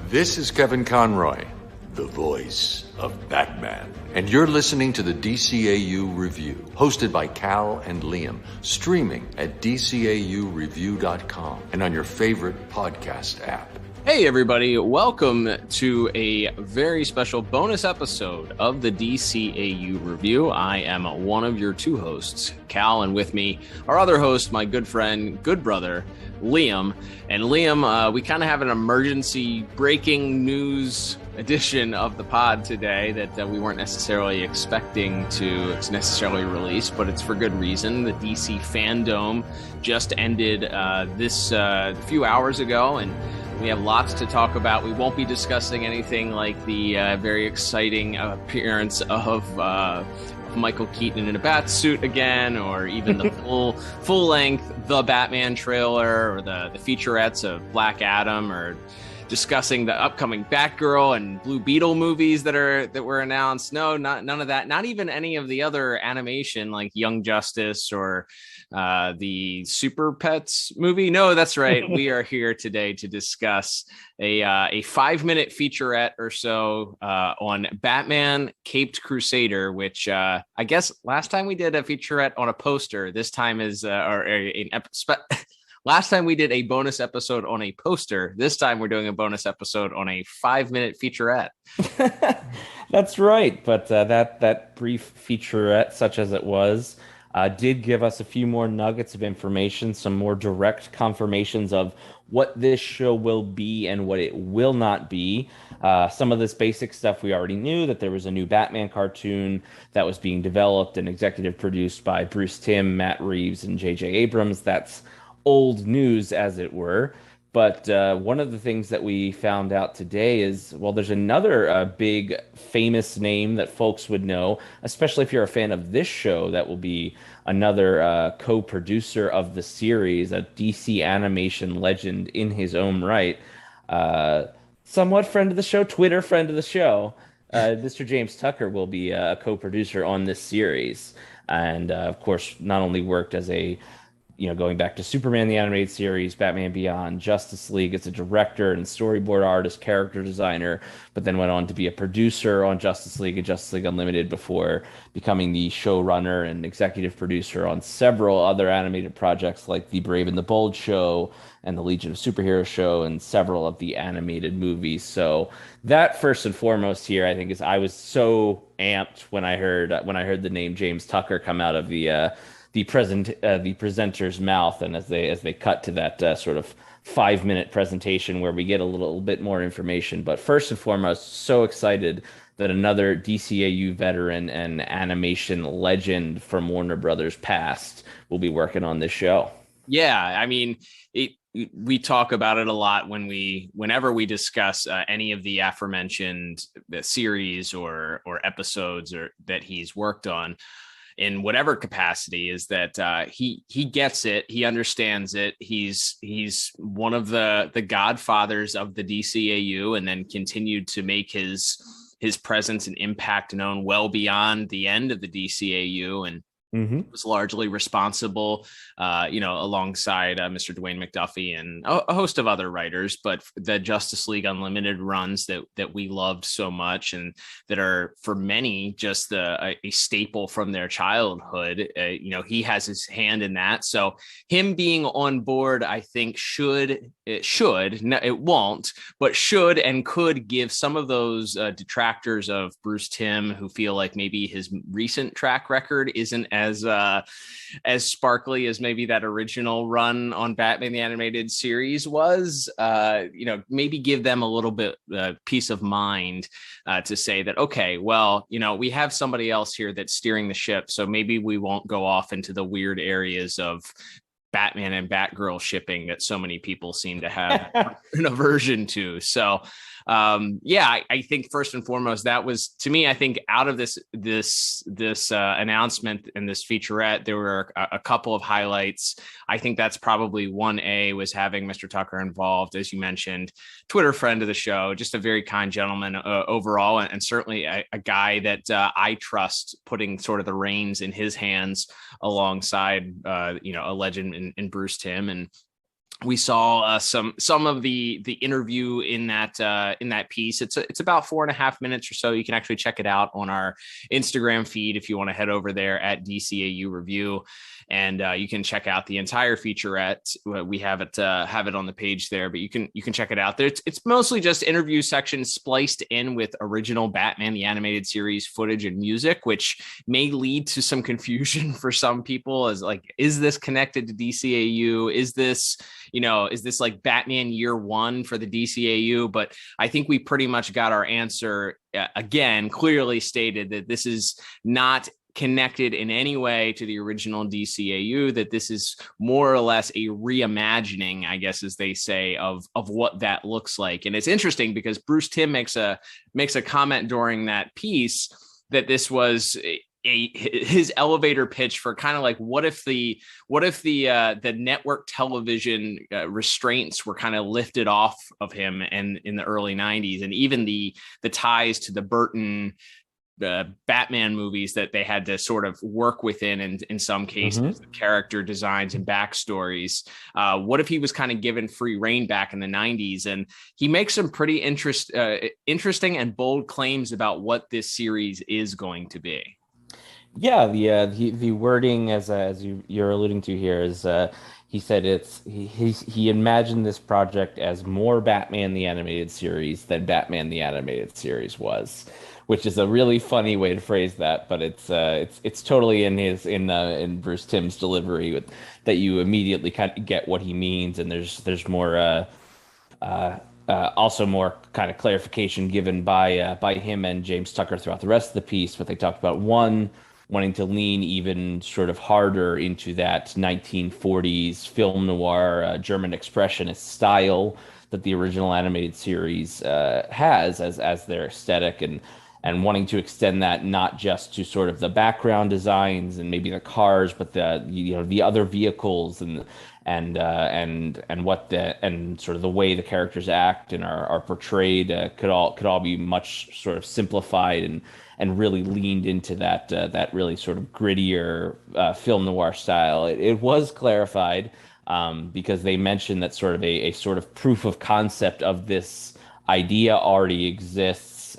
This is Kevin Conroy, the voice of Batman. And you're listening to the DCAU Review, hosted by Cal and Liam, streaming at DCAUReview.com and on your favorite podcast app. Hey everybody, welcome to a very special bonus episode of the DCAU Review. I am one of your two hosts, Cal, and with me, our other host, my good friend, good brother, Liam. And Liam, we kind of have an emergency breaking news edition of the pod today that we weren't necessarily expecting to necessarily release, but it's for good reason. The DC Fandome just ended this few hours ago, and we have lots to talk about. We won't be discussing anything like the very exciting appearance of Michael Keaton in a bat suit again, or even the full-length The Batman trailer, or the featurettes of Black Adam, or discussing the upcoming Batgirl and Blue Beetle movies that were announced. No, none of that. Not even any of the other animation like Young Justice or the Super Pets movie. No, that's right. We are here today to discuss a 5-minute featurette or so on Batman Caped Crusader, which I guess last time we did a featurette on a poster. This time is last time we did a bonus episode on a poster. This time we're doing a bonus episode on a 5-minute featurette. That's right. But that brief featurette, such as it was, did give us a few more nuggets of information, some more direct confirmations of what this show will be and what it will not be. Some of this basic stuff we already knew, that there was a new Batman cartoon that was being developed and executive produced by Bruce Timm, Matt Reeves, and J.J. Abrams. That's old news, as it were. But one of the things that we found out today is, well, there's another big famous name that folks would know, especially if you're a fan of this show, that will be another co-producer of the series, a DC animation legend in his own right. Somewhat friend of the show, Twitter friend of the show, Mr. James Tucker will be a co-producer on this series. And, of course, not only worked as going back to Superman, the animated series, Batman Beyond, Justice League as a director and storyboard artist, character designer, but then went on to be a producer on Justice League and Justice League Unlimited before becoming the showrunner and executive producer on several other animated projects like the Brave and the Bold show and the Legion of Superheroes show and several of the animated movies. So that first and foremost here, I think, is I was so amped when I heard the name James Tucker come out of the presenter's mouth, and as they cut to that sort of 5-minute presentation where we get a little bit more information. But first and foremost, so excited that another DCAU veteran and animation legend from Warner Brothers past will be working on this show. Yeah, I mean, we talk about it a lot whenever we discuss any of the aforementioned series or episodes or that he's worked on in whatever capacity, is that he gets it, he understands it. He's one of the godfathers of the DCAU, and then continued to make his presence and impact known well beyond the end of the DCAU, and was largely responsible, alongside Mr. Dwayne McDuffie and a host of other writers, but the Justice League Unlimited runs that we loved so much, and that are for many just a staple from their childhood. He has his hand in that. So him being on board, I think it won't, but should and could give some of those detractors of Bruce Timm, who feel like maybe his recent track record isn't as sparkly as maybe that original run on Batman the Animated Series was, maybe give them a little bit peace of mind to say that, okay, well, we have somebody else here that's steering the ship, so maybe we won't go off into the weird areas of Batman and Batgirl shipping that so many people seem to have an aversion to. So I think first and foremost, that was, to me, I think out of this announcement and this featurette, there were a couple of highlights. I think that's probably 1A, was having Mr. Tucker involved, as you mentioned, Twitter friend of the show, just a very kind gentleman overall, and certainly a guy that I trust putting sort of the reins in his hands alongside, a legend in Bruce Timm. And We saw some of the interview in that piece. It's about 4.5 minutes or so. You can actually check it out on our Instagram feed if you want to head over there at DCAU Review, and you can check out the entire featurette. We have it on the page there, but you can check it out there. It's mostly just interview sections spliced in with original Batman the Animated Series footage and music, which may lead to some confusion for some people. As like, is this connected to DCAU? Is this like Batman Year One for the DCAU? But I think we pretty much got our answer, again, clearly stated that this is not connected in any way to the original DCAU, that this is more or less a reimagining, I guess, as they say, of what that looks like. And it's interesting because Bruce Timm makes a comment during that piece that this was his elevator pitch for kind of like, what if the network television restraints were kind of lifted off of him and in the early 90s, and even the ties to the Burton Batman movies that they had to sort of work within, and in some cases, the character designs and backstories. What if he was kind of given free reign back in the 90s? And he makes some pretty interesting and bold claims about what this series is going to be. Yeah, the wording, as you're alluding to here, is he said he imagined this project as more Batman the Animated Series than Batman the Animated Series was, which is a really funny way to phrase that, but it's totally in Bruce Timm's delivery that you immediately kind of get what he means, and there's more also more kind of clarification given by him and James Tucker throughout the rest of the piece. But they talked about wanting to lean even sort of harder into that 1940s film noir German expressionist style that the original animated series has as their aesthetic, and wanting to extend that not just to sort of the background designs and maybe the cars, but the other vehicles and sort of the way the characters act and are portrayed could all be much sort of simplified and really leaned into that really sort of grittier film noir style. It was clarified because they mentioned that sort of a sort of proof of concept of this idea already exists.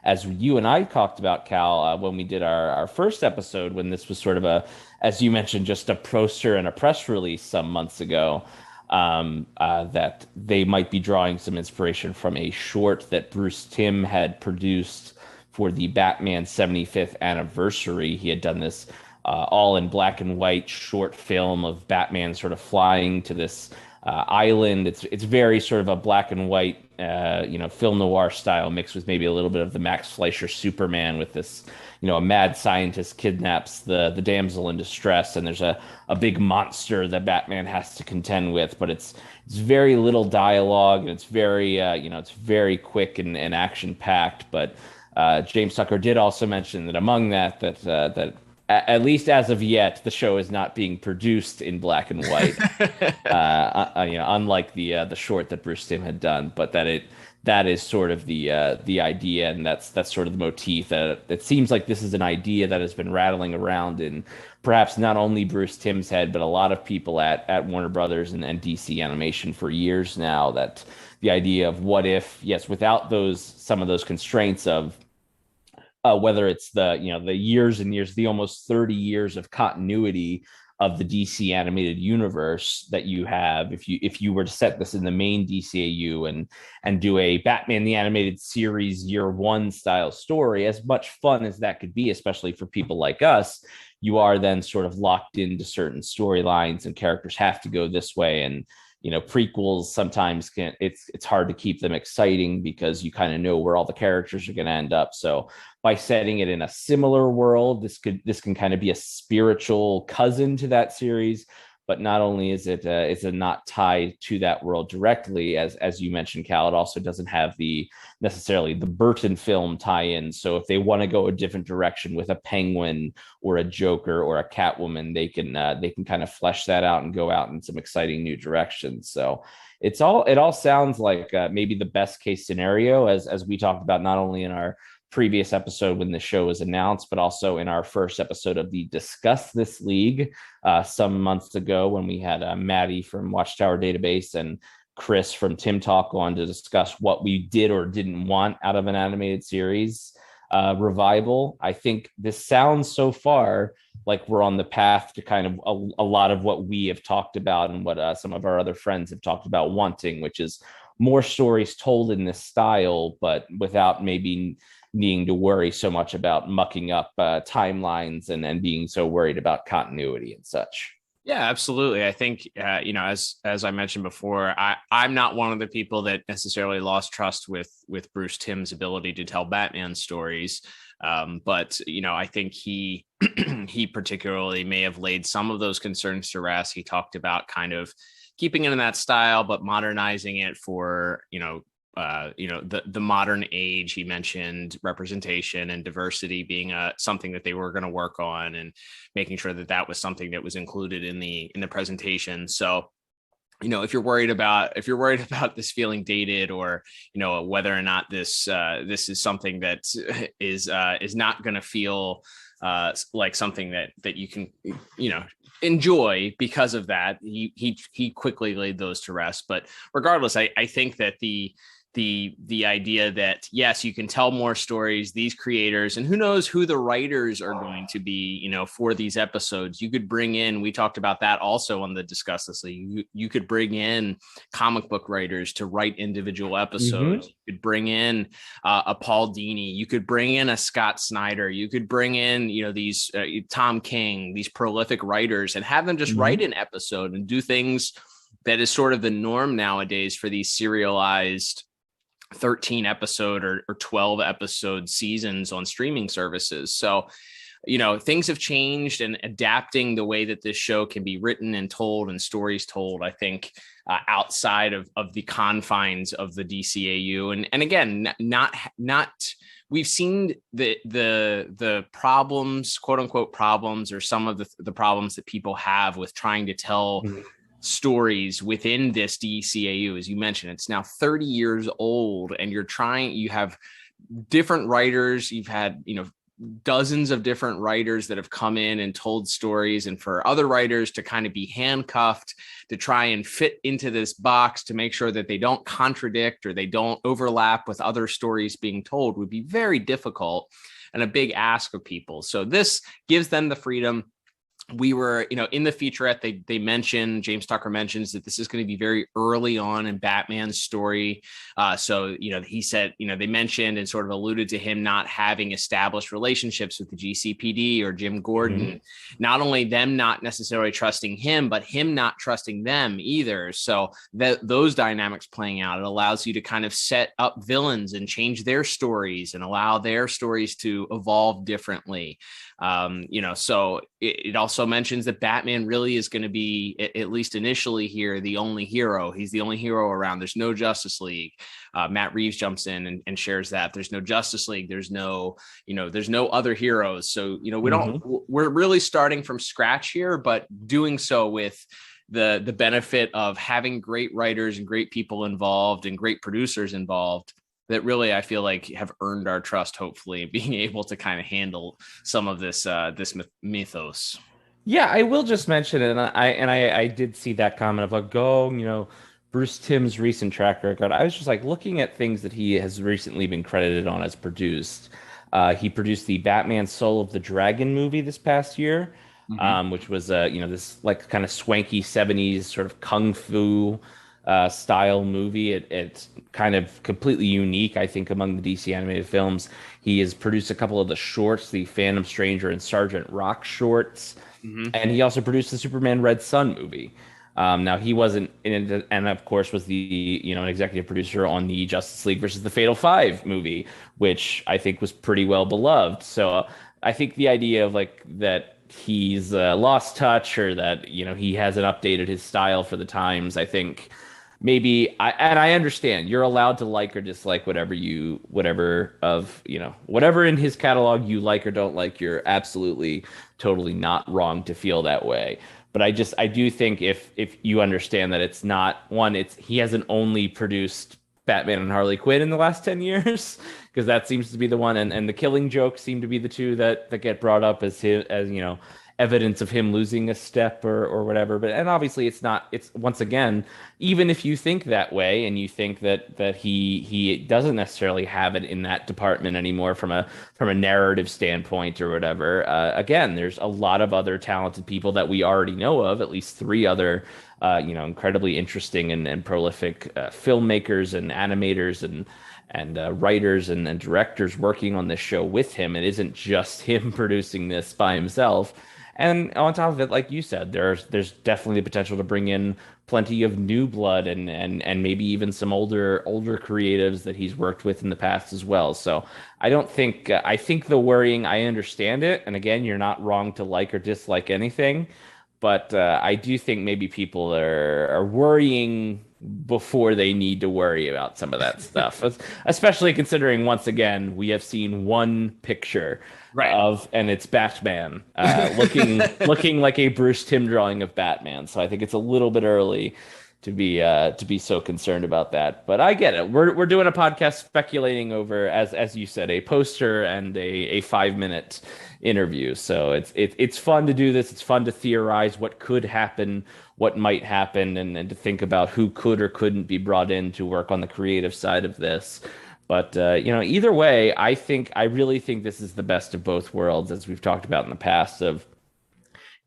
As you and I talked about, Cal, when we did our first episode, when this was sort of as you mentioned, just a poster and a press release some months ago, that they might be drawing some inspiration from a short that Bruce Timm had produced for the Batman 75th anniversary. He had done this all in black and white short film of Batman sort of flying to this island. It's very sort of a black and white, film noir style mixed with maybe a little bit of the Max Fleischer Superman with this, a mad scientist kidnaps the damsel in distress, and there's a big monster that Batman has to contend with. But it's very little dialogue, and it's very it's very quick and action packed. But James Tucker did also mention that among that at least as of yet, the show is not being produced in black and white, unlike the short that Bruce Timm had done. But that is sort of the idea, and that's sort of the motif. That it seems like this is an idea that has been rattling around in perhaps not only Bruce Timm's head, but a lot of people at Warner Brothers and DC Animation for years now. That the idea of what if, yes, without some of those constraints of whether it's the years and years, the almost 30 years of continuity of the DC animated universe that you have, if you were to set this in the main DCAU and do a Batman the Animated Series Year One style story, as much fun as that could be, especially for people like us, you are then sort of locked into certain storylines and characters have to go this way. And prequels sometimes it's hard to keep them exciting because you kind of know where all the characters are going to end up. So by setting it in a similar world, this can kind of be a spiritual cousin to that series. But not only is it not tied to that world directly, as you mentioned, Cal, it also doesn't have necessarily the Burton film tie-in. So if they want to go a different direction with a Penguin or a Joker or a Catwoman, they can kind of flesh that out and go out in some exciting new directions. So it all sounds like maybe the best case scenario, as we talked about not only in our previous episode when the show was announced, but also in our first episode of the Discuss This League some months ago when we had Maddie from Watchtower Database and Chris from Tim Talk on to discuss what we did or didn't want out of an animated series revival. I think this sounds so far like we're on the path to kind of a lot of what we have talked about and what some of our other friends have talked about wanting, which is more stories told in this style, but without maybe needing to worry so much about mucking up timelines and being so worried about continuity and such. Yeah, absolutely. I think, as I mentioned before, I'm not one of the people that necessarily lost trust with Bruce Timm's ability to tell Batman stories. But, I think he particularly may have laid some of those concerns to rest. He talked about kind of keeping it in that style, but modernizing it for, the modern age. He mentioned representation and diversity being something that they were going to work on, and making sure that was something that was included in the presentation. So, if you're worried about this feeling dated, or whether or not this is something that is not going to feel like something that you can enjoy because of that, he quickly laid those to rest. But regardless, I think that the idea that, yes, you can tell more stories, these creators, and who knows who the writers are going to be, for these episodes. You could bring in, we talked about that also on the Discuss This League, you could bring in comic book writers to write individual episodes. Mm-hmm. You could bring in a Paul Dini, you could bring in a Scott Snyder, you could bring in, these Tom King, these prolific writers, and have them just mm-hmm. write an episode and do things that is sort of the norm nowadays for these serialized 13 episode or 12 episode seasons on streaming services. So, things have changed, and adapting the way that this show can be written and told and stories told, I think, outside of the confines of the DCAU. And again, not we've seen the problems, quote unquote problems, or some of the problems that people have with trying to tell mm-hmm. stories within this DCAU. As you mentioned, it's now 30 years old, and you have different writers. You've had, dozens of different writers that have come in and told stories, and for other writers to kind of be handcuffed to try and fit into this box to make sure that they don't contradict or they don't overlap with other stories being told would be very difficult and a big ask of people. So this gives them the freedom. We were, in the featurette, they mentioned, James Tucker mentions that this is going to be very early on in Batman's story. So, he said, they mentioned and sort of alluded to him not having established relationships with the GCPD or Jim Gordon. Mm-hmm. Not only them not necessarily trusting him, but him not trusting them either. So those dynamics playing out, it allows you to kind of set up villains and change their stories and allow their stories to evolve differently. So it also mentions that Batman really is going to be, at least initially here, the only hero. He's the only hero around. There's no Justice League. Matt Reeves jumps in and shares that there's no Justice League. There's no other heroes. So, we're really starting from scratch here, but doing so with the benefit of having great writers and great people involved and great producers involved that really, I feel like, have earned our trust, hopefully, being able to kind of handle some of this mythos. Yeah, I will just mention it, and I did see that comment of Bruce Timm's recent track record. I was just looking at things that he has recently been credited on as produced. He produced the Batman Soul of the Dragon movie this past year, mm-hmm. Which was this kind of swanky 70s sort of kung fu style movie. It's kind of completely unique, I think, among the DC animated films. He has produced a couple of the shorts, the Phantom Stranger and Sergeant Rock shorts, mm-hmm. and he also produced the Superman Red Sun movie. Now, he wasn't in it, and of course was the an executive producer on the Justice League versus the Fatal Five movie, which I think was pretty well beloved. So I think the idea of that he's lost touch, or that he hasn't updated his style for the times, I think. Maybe I understand you're allowed to like or dislike whatever in his catalog you like or don't like. You're absolutely totally not wrong to feel that way. But I do think if you understand that it's not one, he hasn't only produced Batman and Harley Quinn in the last 10 years, because that seems to be the one, and the Killing Joke seem to be the two that get brought up as evidence of him losing a step or whatever. But and obviously it's once again, even if you think that way and you think that he doesn't necessarily have it in that department anymore from a narrative standpoint or whatever, again, there's a lot of other talented people that we already know of, at least three other incredibly interesting and prolific filmmakers and animators and writers and directors working on this show with him. It isn't just him producing this by himself. And on top of it, like you said, there's definitely the potential to bring in plenty of new blood and maybe even some older creatives that he's worked with in the past as well. So I think the worrying, I understand it. And again, you're not wrong to like or dislike anything, but I do think maybe people are worrying before they need to worry about some of that stuff, especially considering, once again, we have seen one picture and it's Batman looking like a Bruce Timm drawing of Batman. So I think it's a little bit early to be so concerned about that. But I get it. We're doing a podcast speculating over, as you said, a poster and a 5-minute interview. So it's fun to do this. It's fun to theorize what could happen, what might happen, and to think about who could or couldn't be brought in to work on the creative side of this. But either way, I really think this is the best of both worlds, as we've talked about in the past, of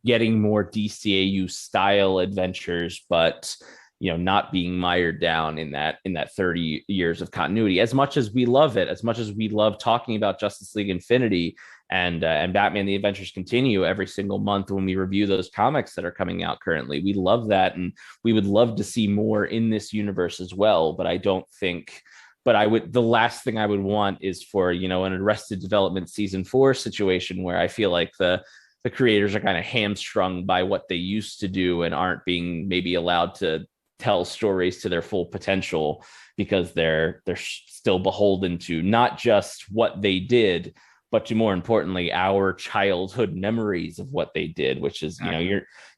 getting more DCAU style adventures, but not being mired down in that 30 years of continuity. As much as we love it, as much as we love talking about Justice League Infinity and Batman: The Adventures Continue every single month when we review those comics that are coming out currently, we love that, and we would love to see more in this universe as well. But the last thing I would want is for an Arrested Development season 4 situation where I feel like the creators are kind of hamstrung by what they used to do and aren't being maybe allowed to tell stories to their full potential because they're still beholden to not just what they did, but to, more importantly, our childhood memories of what they did, which is,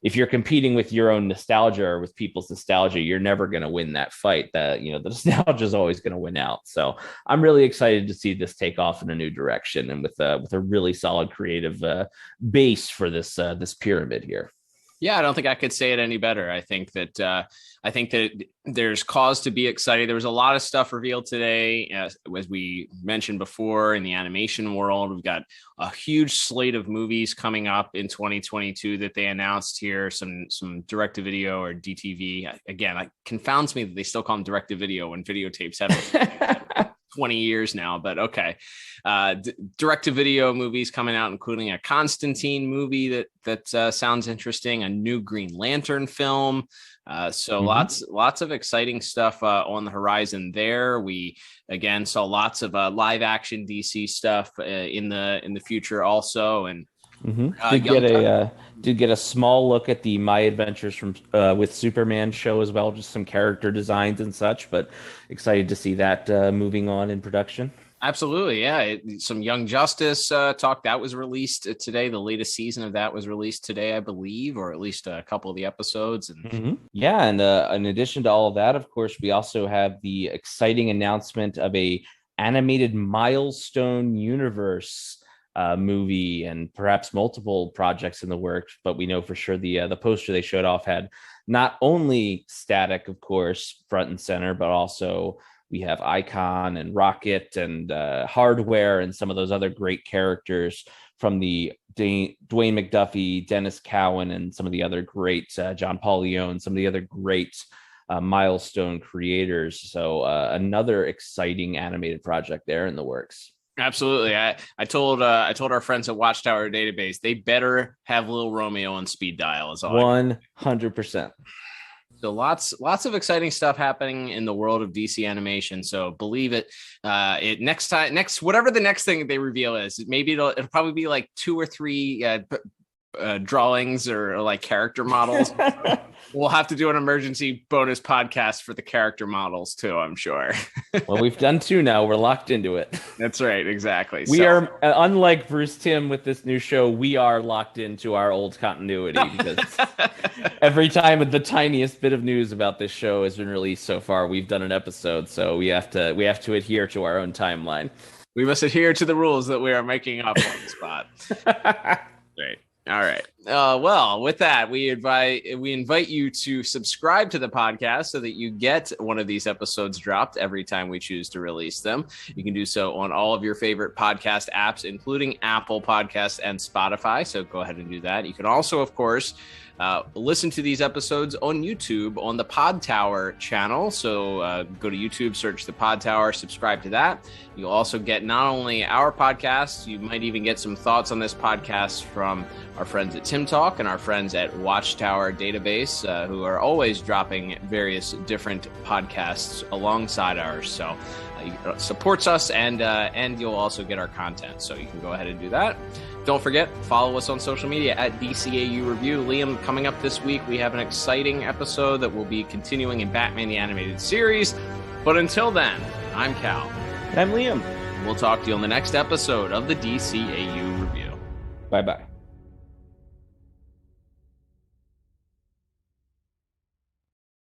if you're competing with your own nostalgia or with people's nostalgia, you're never going to win that fight. The nostalgia is always going to win out. So I'm really excited to see this take off in a new direction and with a really solid creative base for this pyramid here. Yeah, I don't think I could say it any better. I think that there's cause to be excited. There was a lot of stuff revealed today, as we mentioned before, in the animation world. We've got a huge slate of movies coming up in 2022 that they announced here. Some direct-to-video or DTV. Again, it confounds me that they still call them direct-to-video when videotapes have 20 years now, but okay. Direct-to-video movies coming out, including a Constantine movie that sounds interesting, a new Green Lantern film. Lots of exciting stuff on the horizon there. We again saw lots of live action DC stuff in the future also, and did get a small look at the My Adventures from with Superman show as well, just some character designs and such, but excited to see that moving on in production. Absolutely. Yeah. Some Young Justice talk that was released today. The latest season of that was released today, I believe, or at least a couple of the episodes. And yeah. And in addition to all of that, of course, we also have the exciting announcement of a animated Milestone universe movie and perhaps multiple projects in the works. But we know for sure the poster they showed off had not only Static, of course, front and center, but also we have Icon and Rocket and Hardware and some of those other great characters from the Dwayne McDuffie, Dennis Cowan, and some of the other great John Paul Leon, some of the other great Milestone creators. So another exciting animated project there in the works. Absolutely. I told our friends at Watchtower Database, they better have Little Romeo on speed dial. Is all 100%. So lots of exciting stuff happening in the world of DC animation. So believe it. Whatever the next thing they reveal is, maybe it'll probably be like 2 or 3 drawings or like character models. We'll have to do an emergency bonus podcast for the character models too, I'm sure. Well, we've done 2 now. We're locked into it. That's right. Exactly. We are, unlike Bruce Timm with this new show, we are locked into our old continuity because every time the tiniest bit of news about this show has been released so far, we've done an episode. So we have to adhere to our own timeline. We must adhere to the rules that we are making up on the spot. Great. All right. Well, with that, we invite you to subscribe to the podcast so that you get one of these episodes dropped every time we choose to release them. You can do so on all of your favorite podcast apps, including Apple Podcasts and Spotify. So go ahead and do that. You can also, of course, listen to these episodes on YouTube on the Pod Tower channel. So go to YouTube, search the Pod Tower, subscribe to that. You'll also get not only our podcast, you might even get some thoughts on this podcast from our friends at Timm Talk and our friends at Watchtower Database, who are always dropping various different podcasts alongside ours. So it supports us, and you'll also get our content. So you can go ahead and do that. Don't forget, follow us on social media at DCAU Review. Liam, coming up this week, we have an exciting episode that will be continuing in Batman the Animated Series. But until then, I'm Cal. And I'm Liam. We'll talk to you on the next episode of the DCAU Review. Bye-bye.